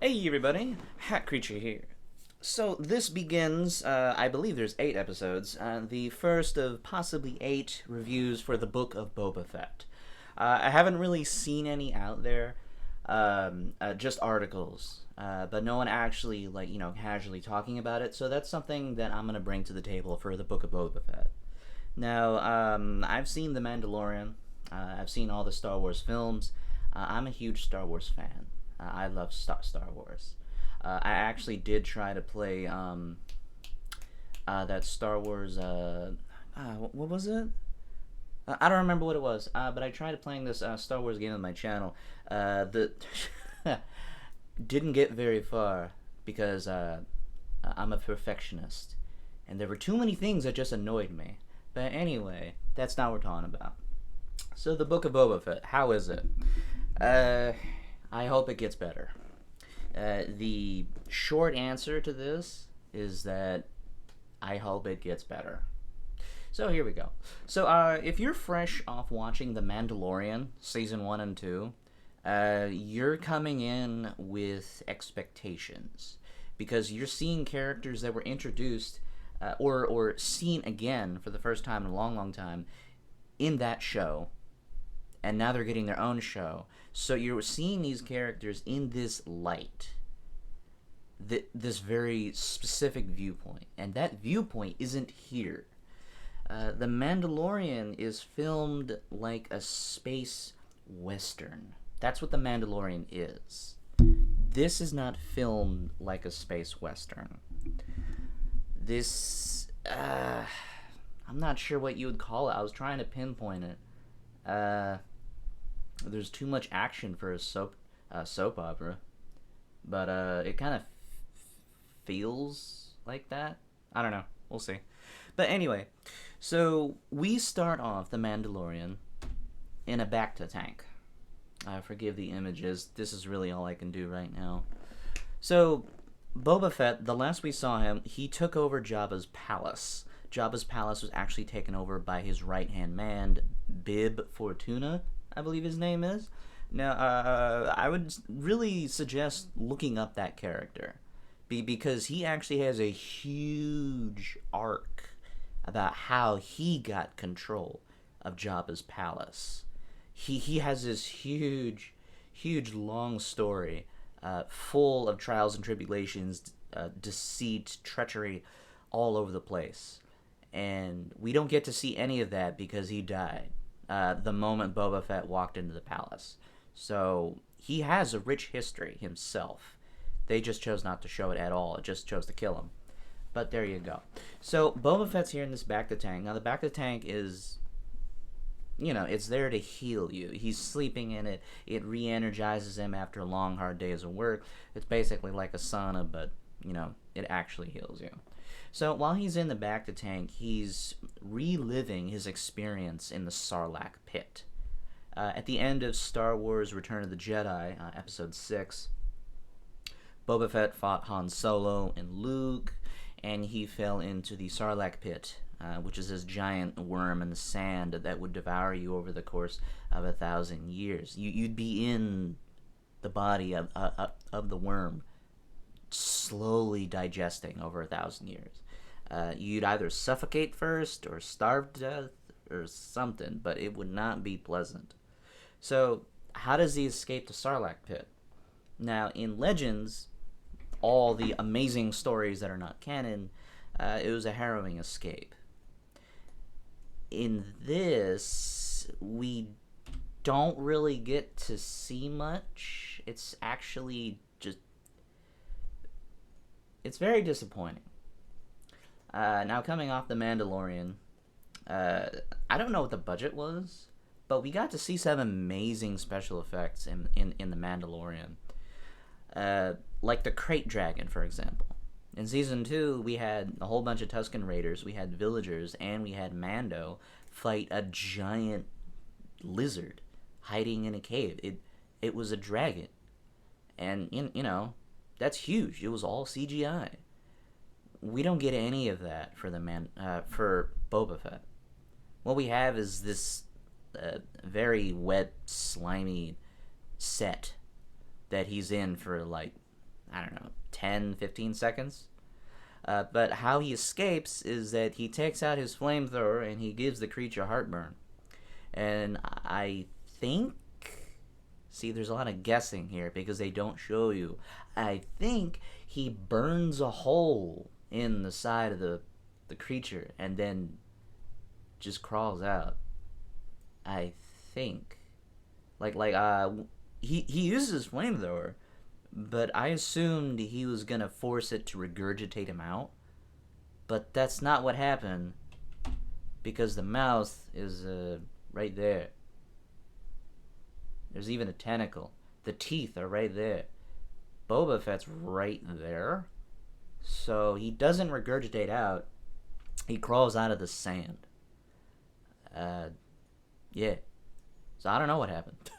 Hey everybody, Hat Creature here. So this begins, I believe there's 8 episodes, the first of possibly 8 reviews for the Book of Boba Fett. I haven't really seen any out there, just articles, but no one actually, casually talking about it, so that's something that I'm going to bring to the table for the Book of Boba Fett. Now, I've seen The Mandalorian, I've seen all the Star Wars films, I'm a huge Star Wars fan. I love Star Wars. I actually did try to play that Star Wars. What was it? I don't remember what it was, but I tried playing this Star Wars game on my channel. The didn't get very far because I'm a perfectionist, and there were too many things that just annoyed me. But anyway, that's not what we're talking about. So the Book of Boba Fett, how is it? Uh, I hope it gets better. The short answer to this is that I hope it gets better. So here we go. So if you're fresh off watching The Mandalorian season 1 and 2, you're coming in with expectations because you're seeing characters that were introduced or seen again for the first time in a long, long time in that show, and now they're getting their own show. So you're seeing these characters in this light, this very specific viewpoint, and that viewpoint isn't here. The Mandalorian is filmed like a space western. That's what The Mandalorian is. This is not filmed like a space western. This, I'm not sure what you would call it. I was trying to pinpoint it. There's too much action for a soap opera, but it kind of feels like that. I don't know. We'll see. But anyway, so we start off The Mandalorian in a Bacta tank. Forgive the images. This is really all I can do right now. So Boba Fett, the last we saw him, he took over Jabba's palace. Jabba's palace was actually taken over by his right-hand man, Bib Fortuna, I believe his name is. Now, I would really suggest looking up that character because he actually has a huge arc about how he got control of Jabba's palace. He has this huge, long story full of trials and tribulations, deceit, treachery, all over the place. And we don't get to see any of that because he died the moment Boba Fett walked into the palace. So he has a rich history himself. They just chose not to show it at all. It just chose to kill him. But there you go. So Boba Fett's here in this Bacta tank. Now the Bacta tank is, it's there to heal you. He's sleeping in it. It re-energizes him after long, hard days of work. It's basically like a sauna, but, it actually heals you. So while he's in the Bacta tank, he's reliving his experience in the Sarlacc pit. At the end of Star Wars Return of the Jedi, Episode 6, Boba Fett fought Han Solo and Luke, and he fell into the Sarlacc pit, which is this giant worm in the sand that would devour you over the course of 1,000 years. You'd be in the body of the worm, slowly digesting over 1,000 years. You'd either suffocate first or starve to death or something, but it would not be pleasant. So how does he escape the Sarlacc pit? Now, in Legends, all the amazing stories that are not canon, it was a harrowing escape. In this, we don't really get to see much. It's actually just, it's very disappointing. Now, coming off The Mandalorian, I don't know what the budget was, but we got to see some amazing special effects in The Mandalorian. Like the Crate Dragon, for example. In Season 2, we had a whole bunch of Tusken Raiders, we had villagers, and we had Mando fight a giant lizard hiding in a cave. It was a dragon. And, that's huge. It was all CGI. We don't get any of that for Boba Fett. What we have is this very wet, slimy set that he's in for like I don't know, 10, 15 seconds. But how he escapes is that he takes out his flamethrower and he gives the creature heartburn. And I think. See, there's a lot of guessing here because they don't show you. I think he burns a hole in the side of the creature and then just crawls out. I think. He uses his flamethrower, but I assumed he was gonna force it to regurgitate him out. But that's not what happened because the mouth is right there. There's even a tentacle. The teeth are right there. Boba Fett's right there. So he doesn't regurgitate out. He crawls out of the sand. Yeah. So I don't know what happened.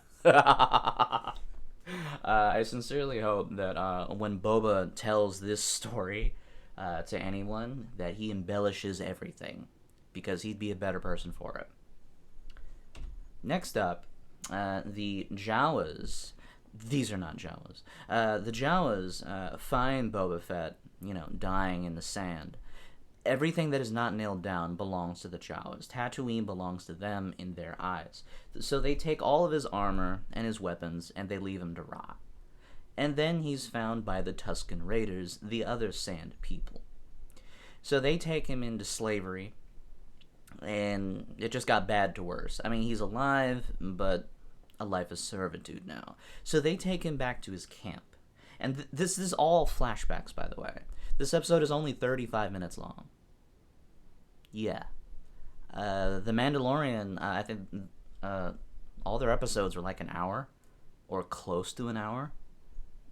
I sincerely hope that when Boba tells this story to anyone, that he embellishes everything. Because he'd be a better person for it. Next up, the Jawas. These are not Jawas. The Jawas find Boba Fett, dying in the sand. Everything that is not nailed down belongs to the Jawas. Tatooine belongs to them in their eyes. So they take all of his armor and his weapons and they leave him to rot. And then he's found by the Tusken Raiders, the other sand people. So they take him into slavery. And it just got bad to worse. I mean, he's alive, but a life of servitude now. So they take him back to his camp. And this is all flashbacks, by the way. This episode is only 35 minutes long. Yeah. The Mandalorian, I think all their episodes are like an hour, or close to an hour.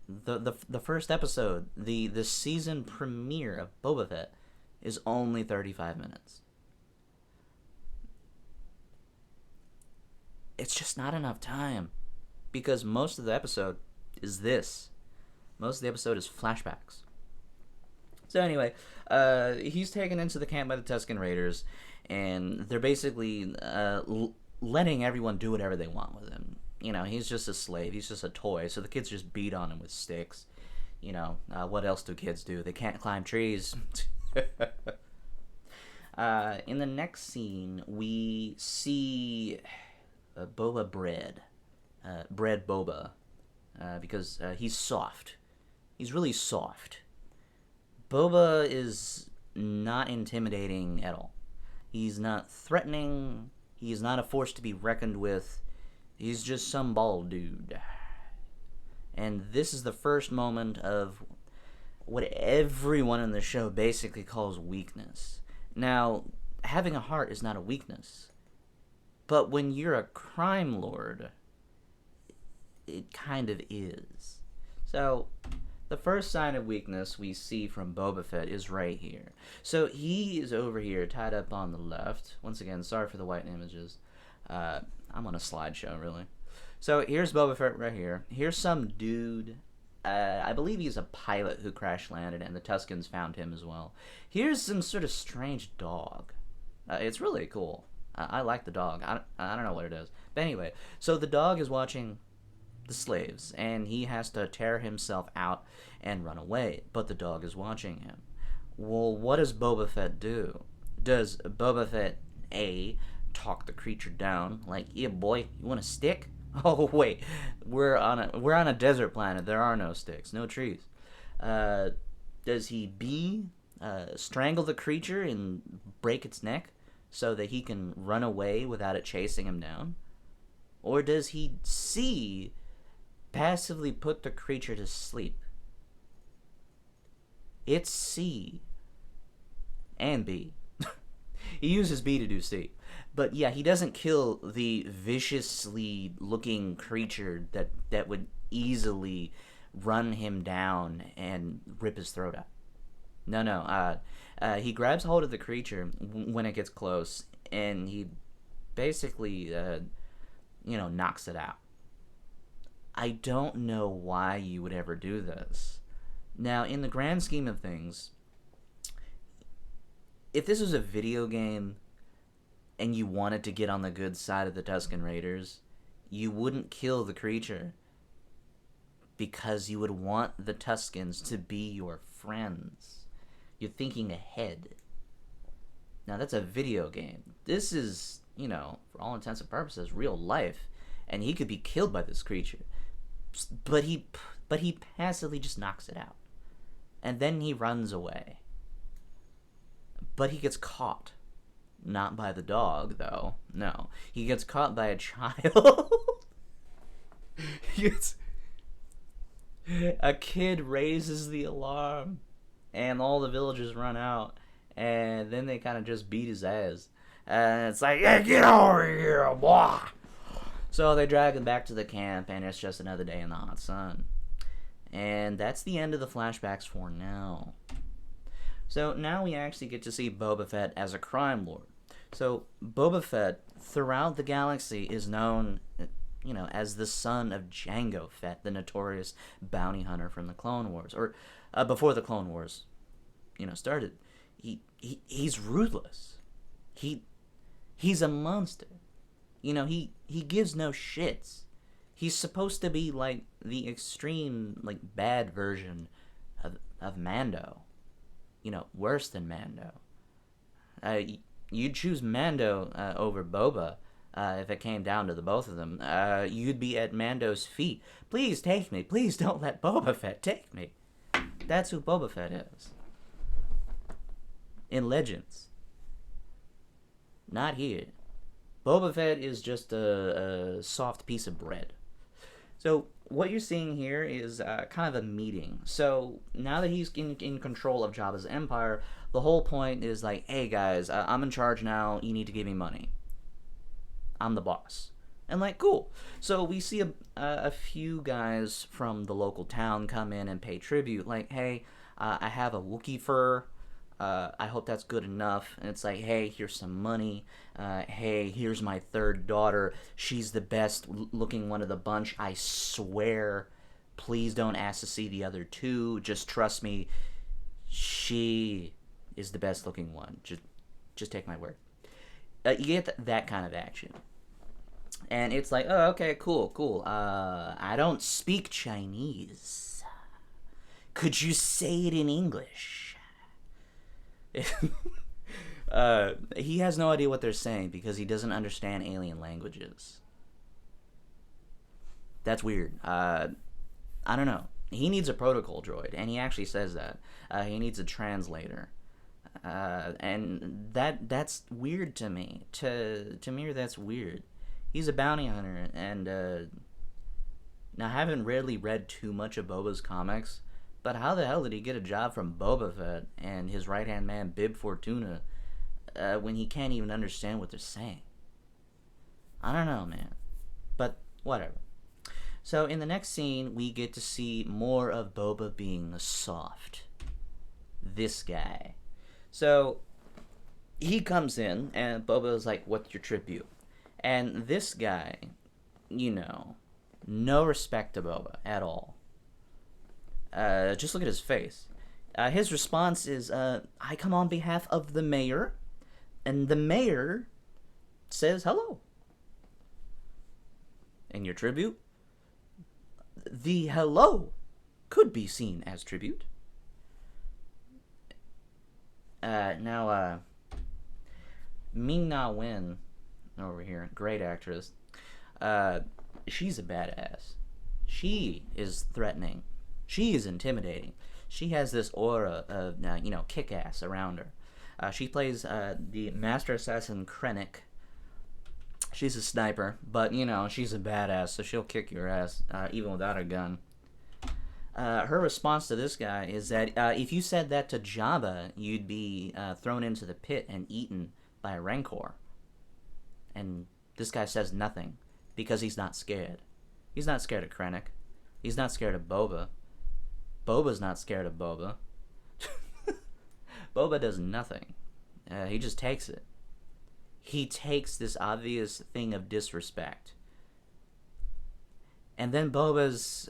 The first episode, the season premiere of Boba Fett, is only 35 minutes. It's just not enough time. Because most of the episode is this. Most of the episode is flashbacks. So anyway, he's taken into the camp by the Tusken Raiders, and they're basically letting everyone do whatever they want with him. He's just a slave. He's just a toy. So the kids just beat on him with sticks. What else do kids do? They can't climb trees. In the next scene, we see Boba bread. Bread Boba. Because he's soft. He's really soft. Boba is not intimidating at all. He's not threatening. He's not a force to be reckoned with. He's just some bald dude. And this is the first moment of what everyone in the show basically calls weakness. Now, having a heart is not a weakness. But when you're a crime lord, it kind of is. So, the first sign of weakness we see from Boba Fett is right here. So he is over here, tied up on the left. Once again, sorry for the white images. I'm on a slideshow, really. So here's Boba Fett right here. Here's some dude. I believe he's a pilot who crash landed, and the Tuskens found him as well. Here's some sort of strange dog. It's really cool. I like the dog. I don't know what it is. But anyway, so the dog is watching the slaves, and he has to tear himself out and run away, but the dog is watching him. Well, what does Boba Fett do? Does Boba Fett A, talk the creature down, like, yeah boy, you want a stick? Oh wait, we're on a desert planet, there are no sticks, no trees. Does he B, strangle the creature and break its neck so that he can run away without it chasing him down? Or does he C, passively put the creature to sleep? It's C and B. He uses B to do C. But yeah, he doesn't kill the viciously looking creature that would easily run him down and rip his throat out. No. He grabs hold of the creature when it gets close, and he basically, knocks it out. I don't know why you would ever do this. Now, in the grand scheme of things, if this was a video game and you wanted to get on the good side of the Tusken Raiders, you wouldn't kill the creature. because you would want the Tuskens to be your friends. You're thinking ahead. Now, that's a video game. This is, for all intents and purposes, real life. And he could be killed by this creature. But he passively just knocks it out. And then he runs away. But he gets caught. Not by the dog, though. No. He gets caught by a child. A kid raises the alarm. And all the villagers run out. And then they kind of just beat his ass. And it's like, yeah, get over here, boy. So they drag him back to the camp, and it's just another day in the hot sun. And that's the end of the flashbacks for now. So now we actually get to see Boba Fett as a crime lord. So Boba Fett, throughout the galaxy, is known, as the son of Jango Fett, the notorious bounty hunter from the Clone Wars. Or before the Clone Wars, started. He's ruthless. He's a monster. He gives no shits. He's supposed to be like the extreme, like, bad version of Mando. Worse than Mando. You'd choose Mando over Boba if it came down to the both of them. You'd be at Mando's feet. Please take me. Please don't let Boba Fett take me. That's who Boba Fett is. In Legends. Not here. Boba Fett is just a soft piece of bread. So what you're seeing here is kind of a meeting. So now that he's in control of Jabba's empire, the whole point is like, hey guys, I'm in charge now. You need to give me money. I'm the boss. And like, cool. So we see a few guys from the local town come in and pay tribute. Like, hey, I have a Wookiee fur. I hope that's good enough. And it's like, hey, here's some money. Hey, here's my third daughter. She's the best looking one of the bunch. I swear. Please don't ask to see the other two. Just trust me. She is the best looking one. Just take my word. You get that kind of action. And it's like, oh, okay, cool. I don't speak Chinese. Could you say it in English? He has no idea what they're saying because he doesn't understand alien languages. That's weird. I don't know. He needs a protocol droid, and he actually says that. He needs a translator. And that's weird to me. To me, that's weird. He's a bounty hunter, and now I haven't really read too much of Boba's comics, but how the hell did he get a job from Boba Fett and his right-hand man, Bib Fortuna, when he can't even understand what they're saying? I don't know, man. But whatever. So in the next scene, we get to see more of Boba being soft. This guy. So he comes in, and Boba is like, what's your tribute? And this guy, no respect to Boba at all. Just look at his face. His response is, I come on behalf of the mayor, and the mayor says hello. And your tribute? The hello could be seen as tribute. Now, Ming-Na Wen, over here, great actress, she's a badass. She is threatening. She is intimidating. She has this aura of, kick-ass around her. She plays the Master Assassin Krennic. She's a sniper, but, she's a badass, so she'll kick your ass, even without a gun. Her response to this guy is that if you said that to Jabba, you'd be thrown into the pit and eaten by a Rancor. And this guy says nothing, because he's not scared. He's not scared of Krennic. He's not scared of Boba. Boba's not scared of Boba. Boba does nothing. He just takes it. He takes this obvious thing of disrespect. And then Boba's,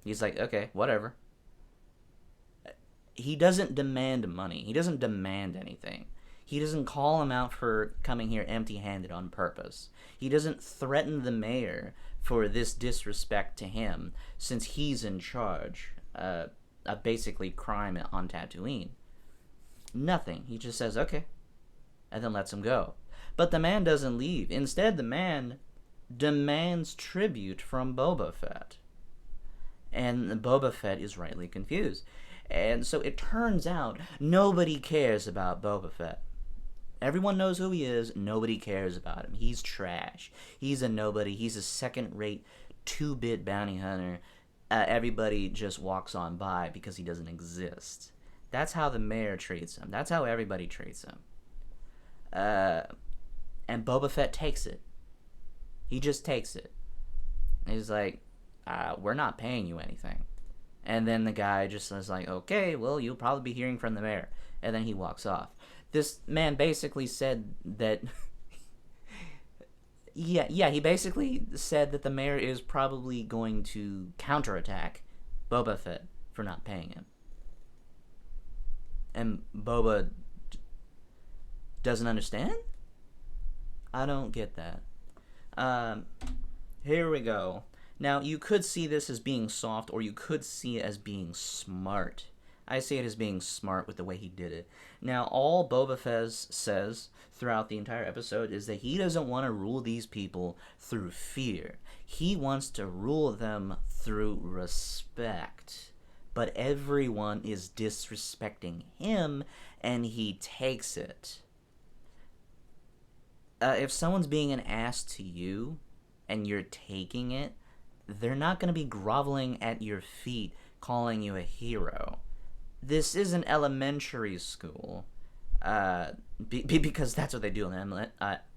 he's like, okay, whatever. He doesn't demand money. He doesn't demand anything. He doesn't call him out for coming here empty-handed on purpose. He doesn't threaten the mayor for this disrespect to him, since he's in charge of basically crime on Tatooine. Nothing. He just says, okay, and then lets him go. But the man doesn't leave. Instead, the man demands tribute from Boba Fett. And Boba Fett is rightly confused. And so it turns out nobody cares about Boba Fett. Everyone knows who he is. Nobody cares about him. He's trash. He's a nobody. He's a second-rate 2-bit bounty hunter. Everybody just walks on by because he doesn't exist. That's how the mayor treats him. That's how everybody treats him. And Boba Fett takes it. He just takes it. He's like, we're not paying you anything. And then the guy just says like, okay, well, you'll probably be hearing from the mayor. And then he walks off. This man basically said that... yeah, he basically said that the mayor is probably going to counterattack Boba Fett for not paying him. And Boba doesn't understand? I don't get that. Here we go. Now, you could see this as being soft, or you could see it as being smart. I see it as being smart with the way he did it. Now, all Boba Fett says throughout the entire episode is that he doesn't want to rule these people through fear. He wants to rule them through respect. But everyone is disrespecting him, and he takes it. If someone's being an ass to you, and you're taking it, they're not going to be groveling at your feet, calling you a hero. This isn't elementary school, because that's what they do in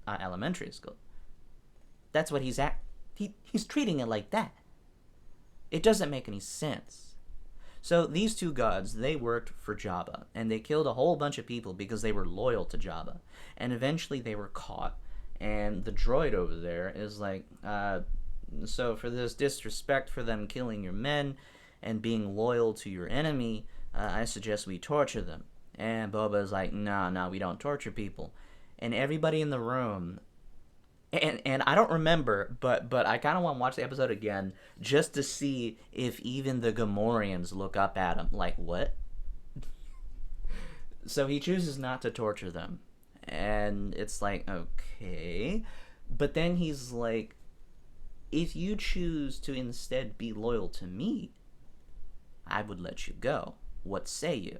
elementary school. That's what he's treating it like that. It doesn't make any sense. So these two gods, they worked for Jabba, and they killed a whole bunch of people because they were loyal to Jabba. And eventually they were caught, and the droid over there is like, so for this disrespect for them killing your men and being loyal to your enemy, I suggest we torture them. And Boba is like, no, we don't torture people. And everybody in the room... And I don't remember, but I kind of want to watch the episode again just to see if even the Gamorreans look up at him like, what? So he chooses not to torture them. And it's like, okay. But then he's like, if you choose to instead be loyal to me, I would let you go. What say you?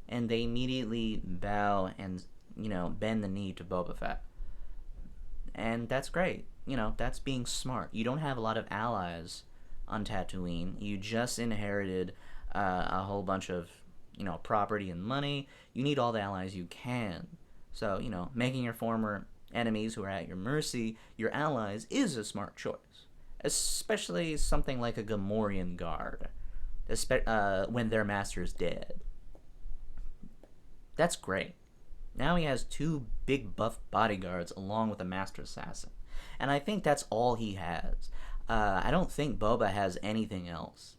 And they immediately bow and, bend the knee to Boba Fett. And that's great. That's being smart. You don't have a lot of allies on Tatooine. You just inherited a whole bunch of, property and money. You need all the allies you can. So, making your former enemies who are at your mercy your allies is a smart choice. Especially something like a Gamorrean guard. When their master is dead. That's great. Now he has 2 big buff bodyguards along with a master assassin. And I think that's all he has. I don't think Boba has anything else.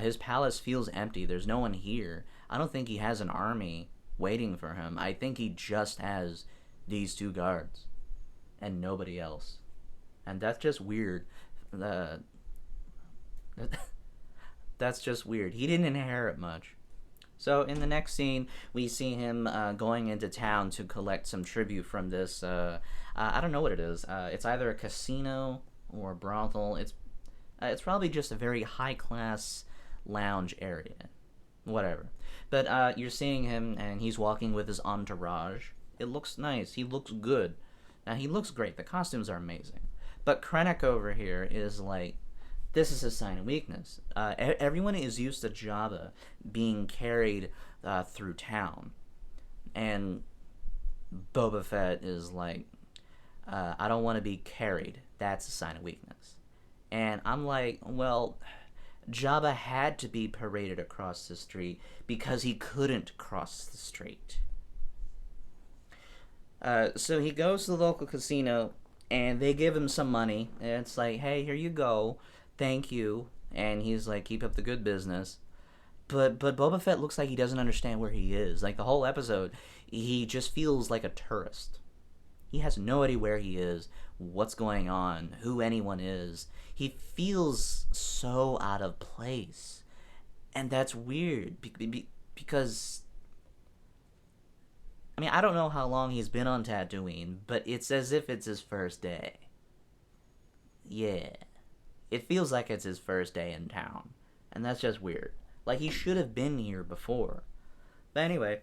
His palace feels empty. There's no one here. I don't think he has an army waiting for him. I think he just has these 2 guards. And nobody else. And that's just weird. That's just weird. He didn't inherit much. So in the next scene, we see him going into town to collect some tribute from this, I don't know what it is. It's either a casino or a brothel. It's probably just a very high-class lounge area. Whatever. But you're seeing him, and he's walking with his entourage. It looks nice. He looks good. He looks great. The costumes are amazing. But Krennic over here is like, this is a sign of weakness. Everyone is used to Jabba being carried through town. And Boba Fett is like, I don't want to be carried. That's a sign of weakness. And I'm like, well, Jabba had to be paraded across the street because he couldn't cross the street. So he goes to the local casino, and they give him some money. And it's like, hey, here you go. Thank you. And he's like, keep up the good business. but Boba Fett looks like he doesn't understand where he is. Like the whole episode, he just feels like a tourist. He has no idea where he is, what's going on, who anyone is. He feels so out of place. And that's weird because I mean, I don't know how long he's been on Tatooine, but it's as if it's his first day. Yeah. It feels like it's his first day in town. And that's just weird. Like, he should have been here before. But anyway.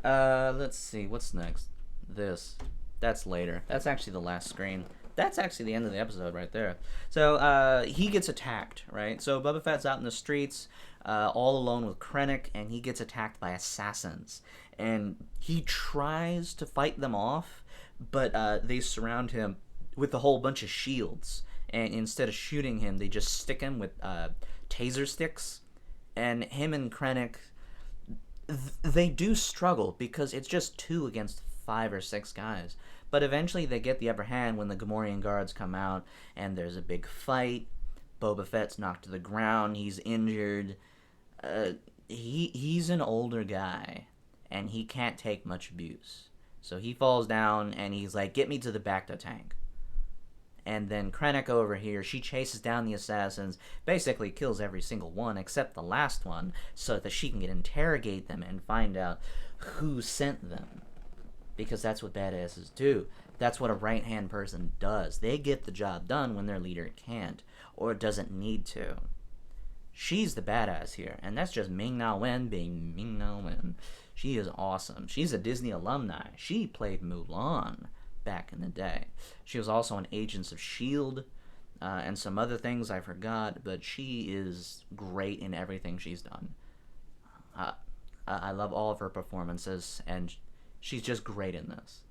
Let's see. What's next? This. That's later. That's actually the last screen. That's actually the end of the episode right there. So, he gets attacked, right? So, Boba Fett's out in the streets, all alone with Krennic, and he gets attacked by assassins. And he tries to fight them off, but they surround him with a whole bunch of shields. And instead of shooting him, they just stick him with taser sticks. And him and Krennic, they do struggle because it's just 2 against 5 or 6 guys. But eventually they get the upper hand when the Gamorrean guards come out, and there's a big fight. Boba Fett's knocked to the ground. He's injured. He's an older guy, and he can't take much abuse. So he falls down, and he's like, get me to the Bacta tank. And then Krennic over here, she chases down the assassins, basically kills every single one except the last one, so that she can interrogate them and find out who sent them. Because that's what badasses do. That's what a right-hand person does. They get the job done when their leader can't, or doesn't need to. She's the badass here, and that's just Ming-Na Wen being Ming-Na Wen. She is awesome. She's a Disney alumni. She played Mulan back in the day. She was also in Agents of S.H.I.E.L.D., and some other things I forgot, but she is great in everything she's done. I love all of her performances, and she's just great in this.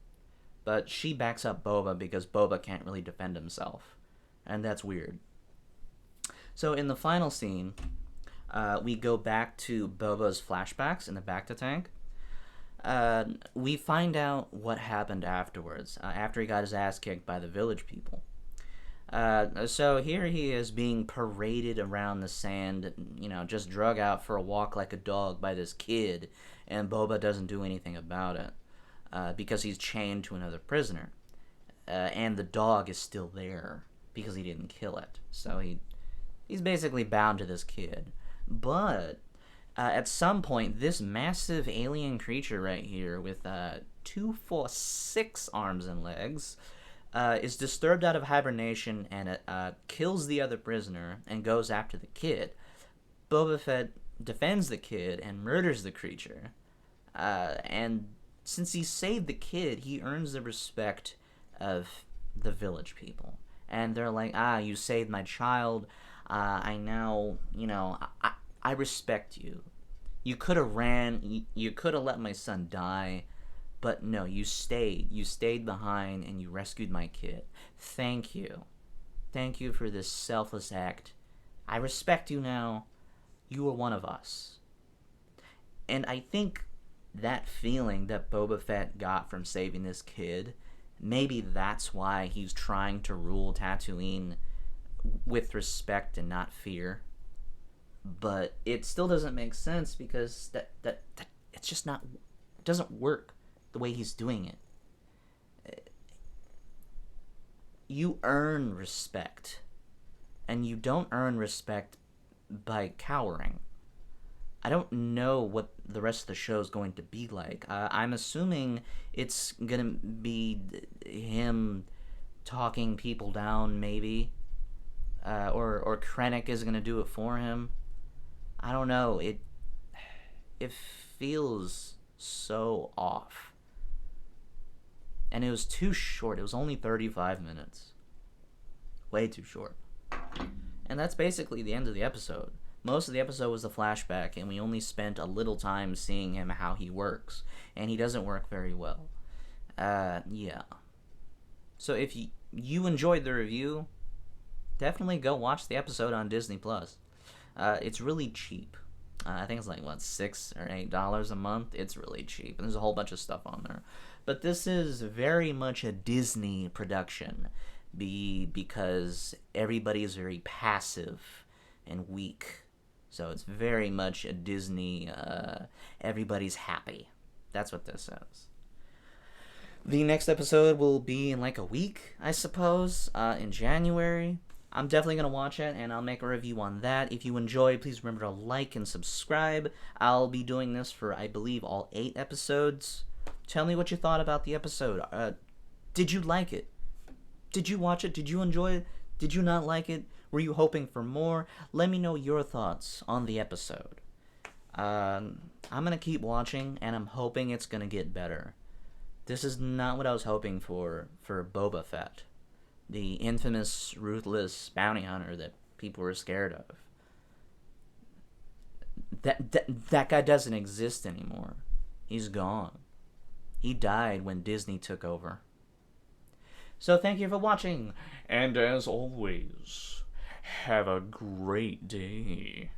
But she backs up Boba because Boba can't really defend himself, and that's weird. So in the final scene, we go back to Boba's flashbacks in the Bacta tank. We find out what happened afterwards, after he got his ass kicked by the village people. So here he is being paraded around the sand, just drug out for a walk like a dog by this kid, and Boba doesn't do anything about it, because he's chained to another prisoner. And the dog is still there, because he didn't kill it. So he's basically bound to this kid. But at some point, this massive alien creature right here with 2, 4, 6 arms and legs is disturbed out of hibernation and kills the other prisoner and goes after the kid. Boba Fett defends the kid and murders the creature. And since he saved the kid, he earns the respect of the village people. And they're like, you saved my child. I now, I respect you. You could have ran, you could have let my son die, but no, you stayed. You stayed behind and you rescued my kid. Thank you. Thank you for this selfless act. I respect you now. You are one of us. And I think that feeling that Boba Fett got from saving this kid, maybe that's why he's trying to rule Tatooine with respect and not fear. But it still doesn't make sense because that it's just not, it doesn't work the way he's doing it. You earn respect, and you don't earn respect by cowering. I don't know what the rest of the show is going to be like. I'm assuming it's gonna be him talking people down, maybe, or Krennic is gonna do it for him. I don't know. It feels so off. And it was too short. It was only 35 minutes. Way too short. And that's basically the end of the episode. Most of the episode was a flashback, and we only spent a little time seeing him how he works. And he doesn't work very well. Yeah. So if you enjoyed the review, definitely go watch the episode on Disney+. It's really cheap. I think it's like, $6 or $8 a month? It's really cheap. And there's a whole bunch of stuff on there. But this is very much a Disney production. Because everybody is very passive and weak. So it's very much a Disney, everybody's happy. That's what this says. The next episode will be in like a week, I suppose, in January. I'm definitely going to watch it, and I'll make a review on that. If you enjoy, please remember to like and subscribe. I'll be doing this for, I believe, all 8 episodes. Tell me what you thought about the episode. Did you like it? Did you watch it? Did you enjoy it? Did you not like it? Were you hoping for more? Let me know your thoughts on the episode. I'm going to keep watching, and I'm hoping it's going to get better. This is not what I was hoping for Boba Fett, the infamous, ruthless bounty hunter that people were scared of. That guy doesn't exist anymore. He's gone. He died when Disney took over. So thank you for watching, and as always, have a great day.